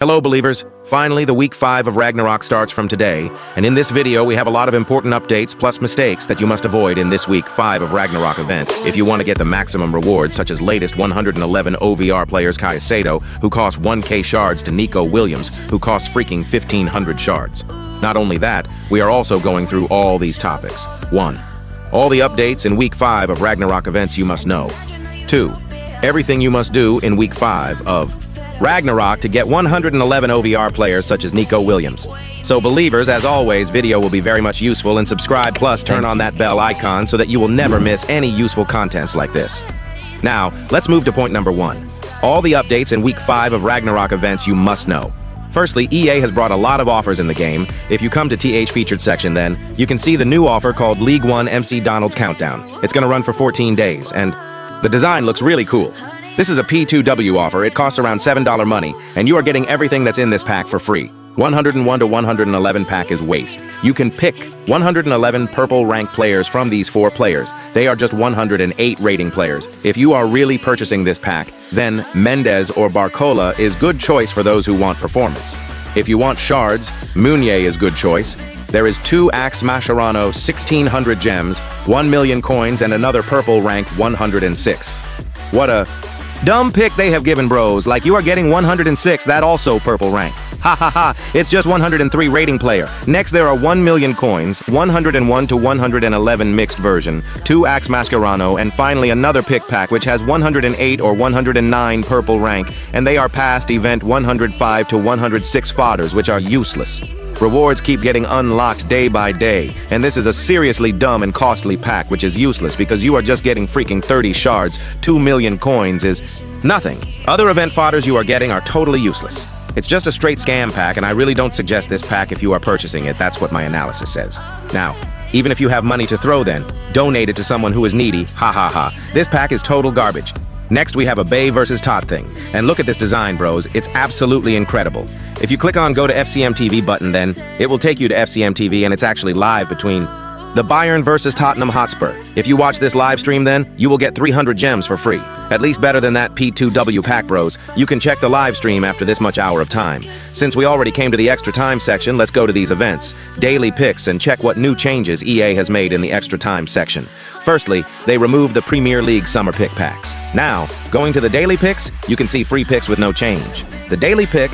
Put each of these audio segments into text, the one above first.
Hello believers, finally the week 5 of Ragnarok starts from today, and in this video we have a lot of important updates plus mistakes that you must avoid in this week 5 of Ragnarok event if you want to get the maximum rewards, such as latest 111 OVR players Caicedo, who cost 1k shards, to Nico Williams, who cost freaking 1500 shards. Not only that, we are also going through all these topics. 1. All the updates in week 5 of Ragnarok events you must know. 2. Everything you must do in week 5 of Ragnarok to get 111 OVR players such as Nico Williams. So believers, as always, video will be very much useful, and subscribe plus turn on that bell icon so that you will never miss any useful contents like this. Now, let's move to point number 1. All the updates in week 5 of Ragnarok events you must know. Firstly, EA has brought a lot of offers in the game. If you come to TH featured section, then you can see the new offer called League 1 MC Donald's Countdown. It's going to run for 14 days, and the design looks really cool. This is a P2W offer. It costs around $7 money, and you are getting everything that's in this pack for free. 101 to 111 pack is waste. You can pick 111 purple rank players from these 4 players. They are just 108 rating players. If you are really purchasing this pack, then Mendez or Barcola is good choice for those who want performance. If you want shards, Meunier is good choice. There is 2 Axe Mascherano 1600 gems, 1 million coins, and another purple rank 106. What a dumb pick they have given, bros. Like, you are getting 106, that also purple rank. Ha ha ha, it's just 103 rating player. Next there are 1 million coins, 101 to 111 mixed version, 2 Axe Mascherano, and finally another pick pack which has 108 or 109 purple rank, and they are past event 105 to 106 fodders, which are useless. Rewards keep getting unlocked day by day, and this is a seriously dumb and costly pack which is useless because you are just getting freaking 30 shards. 2 million coins is nothing. Other event fodders you are getting are totally useless. It's just a straight scam pack, and I really don't suggest this pack if you are purchasing it. That's what my analysis says. Now, even if you have money to throw, then donate it to someone who is needy. Ha ha ha. This pack is total garbage. Next we have a Bay versus Tot thing, and look at this design, bros. It's absolutely incredible. If you click on go to FCM TV button, then it will take you to FCM TV, and it's actually live between the Bayern versus Tottenham Hotspur. If you watch this live stream, then you will get 300 gems for free. At least better than that P2W pack, bros. You can check the live stream after this much hour of time. Since we already came to the extra time section, let's go to these events, daily picks, and check what new changes EA has made in the extra time section. Firstly, they removed the Premier League summer pick packs. Now, going to the daily picks, you can see free picks with no change. The daily pick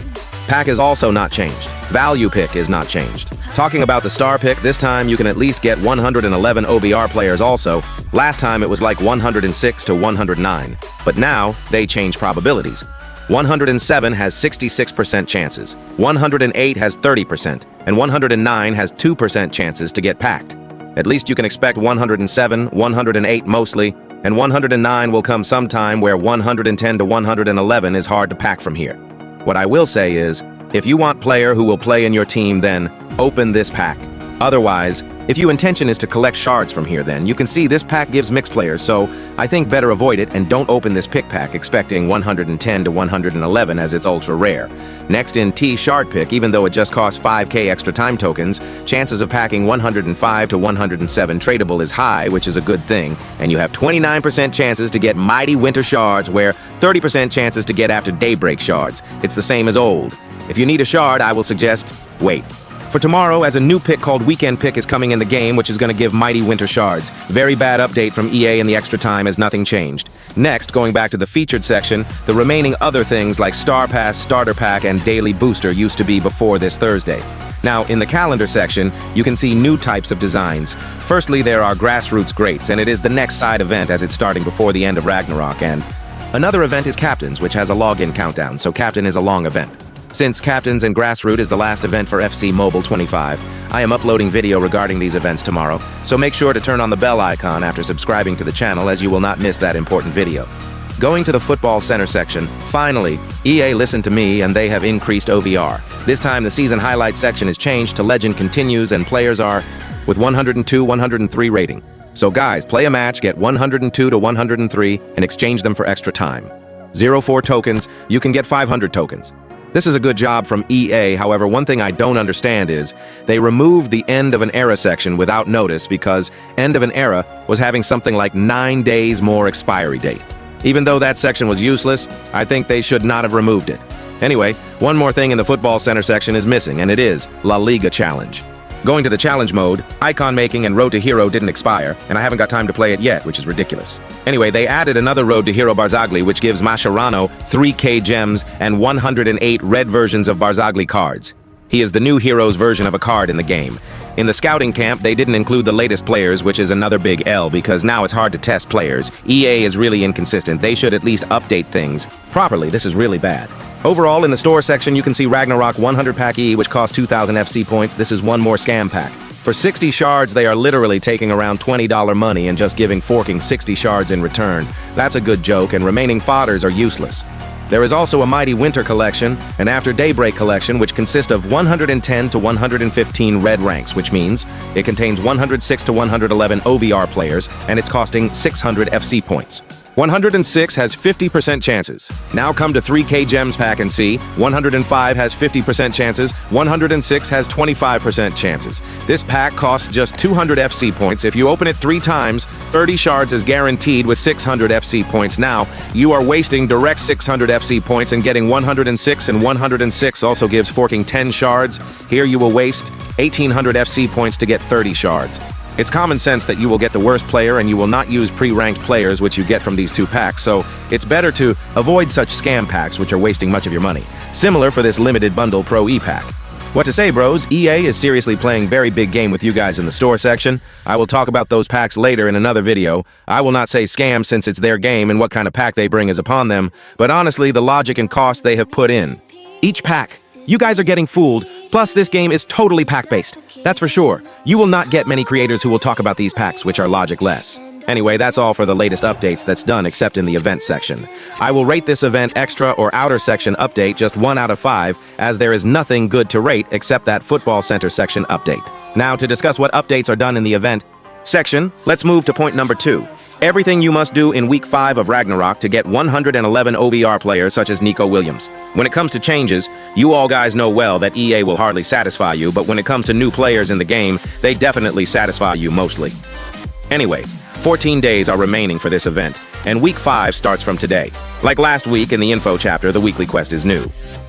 pack is also not changed. Value pick is not changed. Talking about the star pick, this time you can at least get 111 OVR players also. Last time it was like 106 to 109, but now they change probabilities. 107 has 66% chances, 108 has 30%, and 109 has 2% chances to get packed. At least you can expect 107, 108 mostly, and 109 will come sometime where 110 to 111 is hard to pack from here. What I will say is, if you want player who will play in your team, then open this pack. Otherwise, if your intention is to collect shards from here, then you can see this pack gives mixed players, so I think better avoid it and don't open this pick pack expecting 110 to 111 as it's ultra rare. Next in T shard pick, even though it just costs 5k extra time tokens, chances of packing 105 to 107 tradable is high, which is a good thing, and you have 29% chances to get mighty winter shards, where 30% chances to get after daybreak shards. It's the same as old. If you need a shard, I will suggest wait. For tomorrow, as a new pick called Weekend Pick is coming in the game, which is going to give mighty winter shards. Very bad update from EA in the extra time as nothing changed. Next, going back to the featured section, the remaining other things like Star Pass, Starter Pack, and Daily Booster used to be before this Thursday. Now, in the calendar section, you can see new types of designs. Firstly, there are Grassroots Greats, and it is the next side event as it's starting before the end of Ragnarok, and another event is Captains, which has a login countdown, so Captain is a long event. Since Captains and Grassroot is the last event for FC Mobile 25, I am uploading video regarding these events tomorrow, so make sure to turn on the bell icon after subscribing to the channel, as you will not miss that important video. Going to the Football Center section, finally, EA listened to me and they have increased OVR. This time the season highlights section is changed to Legend Continues, and players are with 102, 103 rating. So guys, play a match, get 102 to 103, and exchange them for extra time. 04 tokens, you can get 500 tokens. This is a good job from EA, however, one thing I don't understand is they removed the End of an Era section without notice because End of an Era was having something like 9 days more expiry date. Even though that section was useless, I think they should not have removed it. Anyway, one more thing in the football center section is missing, and it is La Liga Challenge. Going to the challenge mode, icon making and Road to Hero didn't expire, and I haven't got time to play it yet, which is ridiculous. Anyway, they added another Road to Hero Barzagli, which gives Mascherano 3K gems and 108 red versions of Barzagli cards. He is the new hero's version of a card in the game. In the scouting camp, they didn't include the latest players, which is another big L because now it's hard to test players. EA is really inconsistent. They should at least update things properly. This is really bad. Overall, in the store section, you can see Ragnarok 100 Pack E, which costs 2,000 FC points. This is one more scam pack. For 60 shards, they are literally taking around $20 money and just giving Forking 60 shards in return. That's a good joke, and remaining fodders are useless. There is also a Mighty Winter collection, an After Daybreak collection, which consists of 110 to 115 red ranks, which means it contains 106 to 111 OVR players, and it's costing 600 FC points. 106 has 50% chances. Now come to 3K Gems Pack and see. 105 has 50% chances. 106 has 25% chances. This pack costs just 200 FC points. If you open it 3 times, 30 shards is guaranteed with 600 FC points. Now, you are wasting direct 600 FC points and getting 106, and 106 also gives Forking 10 shards. Here you will waste 1,800 FC points to get 30 shards. It's common sense that you will get the worst player and you will not use pre-ranked players, which you get from these 2 packs, so it's better to avoid such scam packs, which are wasting much of your money. Similar for this limited bundle Pro E-Pack. What to say, bros? EA is seriously playing very big game with you guys in the store section. I will talk about those packs later in another video. I will not say scam since it's their game and what kind of pack they bring is upon them, but honestly, the logic and cost they have put in. Each pack. You guys are getting fooled. Plus, this game is totally pack-based. That's for sure. You will not get many creators who will talk about these packs, which are logic-less. Anyway, that's all for the latest updates that's done except in the event section. I will rate this event extra or outer section update just 1 out of 5, as there is nothing good to rate except that football center section update. Now, to discuss what updates are done in the event section, let's move to point number 2. Everything you must do in Week 5 of Ragnarok to get 111 OVR players such as Nico Williams. When it comes to changes, you all guys know well that EA will hardly satisfy you, but when it comes to new players in the game, they definitely satisfy you mostly. Anyway, 14 days are remaining for this event, and Week 5 starts from today. Like last week in the info chapter, the weekly quest is new.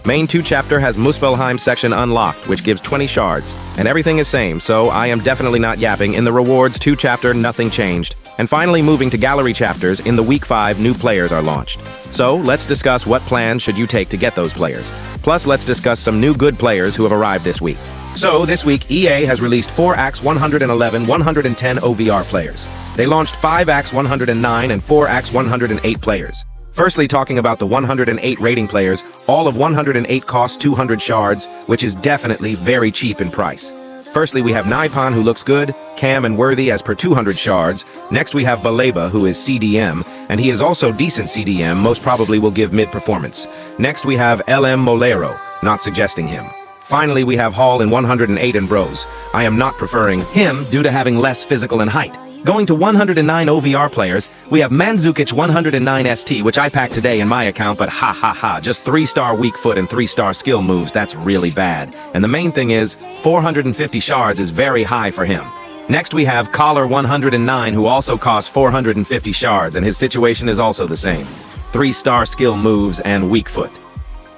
Main 2 chapter has Muspelheim section unlocked, which gives 20 shards, and everything is same, so I am definitely not yapping. In the rewards 2 chapter, nothing changed. And finally, moving to gallery chapters, in the Week 5, new players are launched. So, let's discuss what plans should you take to get those players. Plus, let's discuss some new good players who have arrived this week. So, this week, EA has released 4 AX 111 110 OVR players. They launched 5 AX 109 and 4 AX 108 players. Firstly, talking about the 108 rating players, all of 108 cost 200 shards, which is definitely very cheap in price. Firstly, we have Nipon, who looks good, Cam and Worthy as per 200 shards. Next, we have Baleba, who is CDM, and he is also decent CDM, most probably will give mid-performance. Next, we have LM Molero, not suggesting him. Finally, we have Hall in 108 and Bros. I am not preferring him due to having less physical and height. Going to 109 OVR players, we have Mandzukic 109 ST, which I packed today in my account, but just 3-star weak foot and 3-star skill moves, that's really bad. And the main thing is, 450 shards is very high for him. Next we have Collar 109, who also costs 450 shards, and his situation is also the same. 3-star skill moves and weak foot.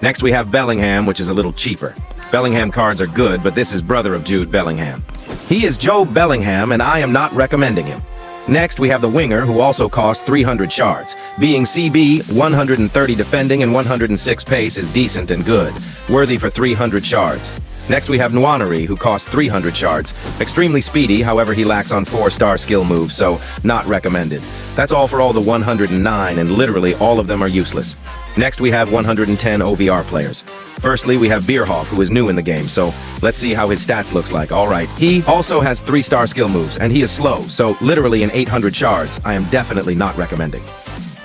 Next we have Bellingham, which is a little cheaper. Bellingham cards are good, but this is brother of Jude Bellingham. He is Joe Bellingham, and I am not recommending him. Next, we have the winger, who also costs 300 shards. Being CB, 130 defending and 106 pace is decent and good, worthy for 300 shards. Next, we have Nwaneri, who costs 300 shards. Extremely speedy, however he lacks on 4-star skill moves, so not recommended. That's all for all the 109, and literally all of them are useless. Next, we have 110 OVR players. Firstly, we have Bierhoff, who is new in the game, so let's see how his stats looks like. Alright, he also has 3-star skill moves, and he is slow, so literally in 800 shards, I am definitely not recommending.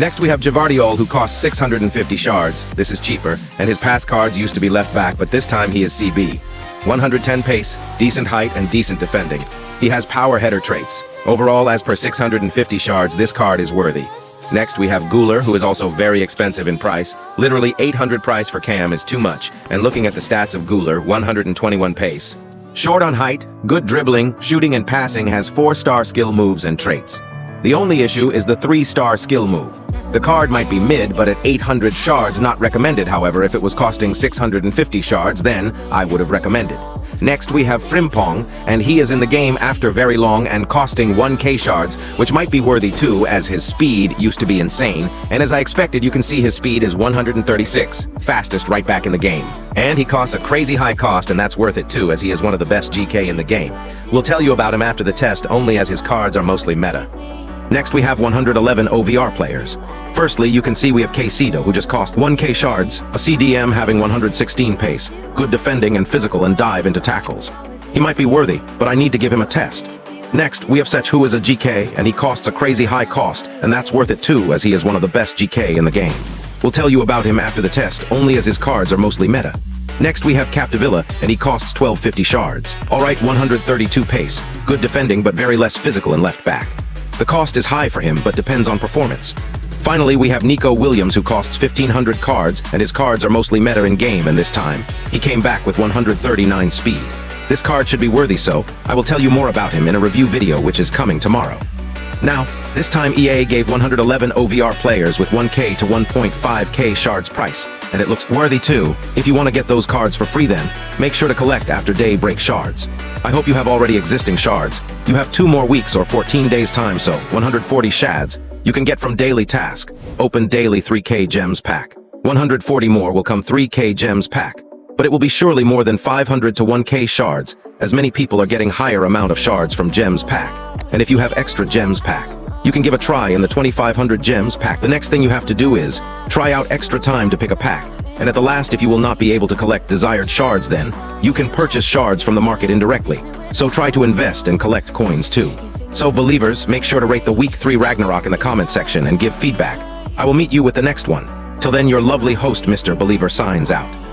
Next, we have Javardiol, who costs 650 shards. This is cheaper, and his pass cards used to be left back, but this time he is CB. 110 pace, decent height, and decent defending. He has power header traits. Overall, as per 650 shards, this card is worthy. Next, we have Guler, who is also very expensive in price. Literally 800 price for Cam is too much, and looking at the stats of Guler, 121 pace. Short on height, good dribbling, shooting and passing, has 4-star skill moves and traits. The only issue is the 3-star skill move. The card might be mid, but at 800 shards not recommended. However, if it was costing 650 shards, then I would have recommended. Next we have Frimpong, and he is in the game after very long and costing 1k shards, which might be worthy too, as his speed used to be insane, and as I expected, you can see his speed is 136, fastest right back in the game. And he costs a crazy high cost, and that's worth it too, as he is one of the best GK in the game. We'll tell you about him after the test, only as his cards are mostly meta. Next we have 111 OVR players. Firstly, you can see we have Kcito, who just cost 1k shards, a CDM having 116 pace, good defending and physical and dive into tackles. He might be worthy, but I need to give him a test. Next, we have Sech, who is a GK, and he costs a crazy high cost, and that's worth it too, as he is one of the best GK in the game. We'll tell you about him after the test, only as his cards are mostly meta. Next we have Capdevilla, and he costs 1250 shards. Alright, 132 pace, good defending but very less physical and left back. The cost is high for him, but depends on performance. Finally, we have Nico Williams, who costs 1500 cards, and his cards are mostly meta in game, and this time, he came back with 139 speed. This card should be worthy, so I will tell you more about him in a review video which is coming tomorrow. Now, this time EA gave 111 OVR players with 1k to 1.5k shards price, and it looks worthy too. If you want to get those cards for free then, make sure to collect after daybreak shards. I hope you have already existing shards. You have 2 more weeks or 14 days time, so 140 shads you can get from daily task. Open daily 3k gems pack. 140 more will come 3k gems pack. But it will be surely more than 500 to 1k shards, as many people are getting higher amount of shards from gems pack. And if you have extra gems pack, you can give a try in the 2500 gems pack. The next thing you have to do is try out extra time to pick a pack. And at the last, if you will not be able to collect desired shards, then you can purchase shards from the market indirectly. So try to invest and collect coins too. So believers, make sure to rate the week 3 Ragnarok in the comment section and give feedback. I will meet you with the next one. Till then, your lovely host Mr. Believer signs out.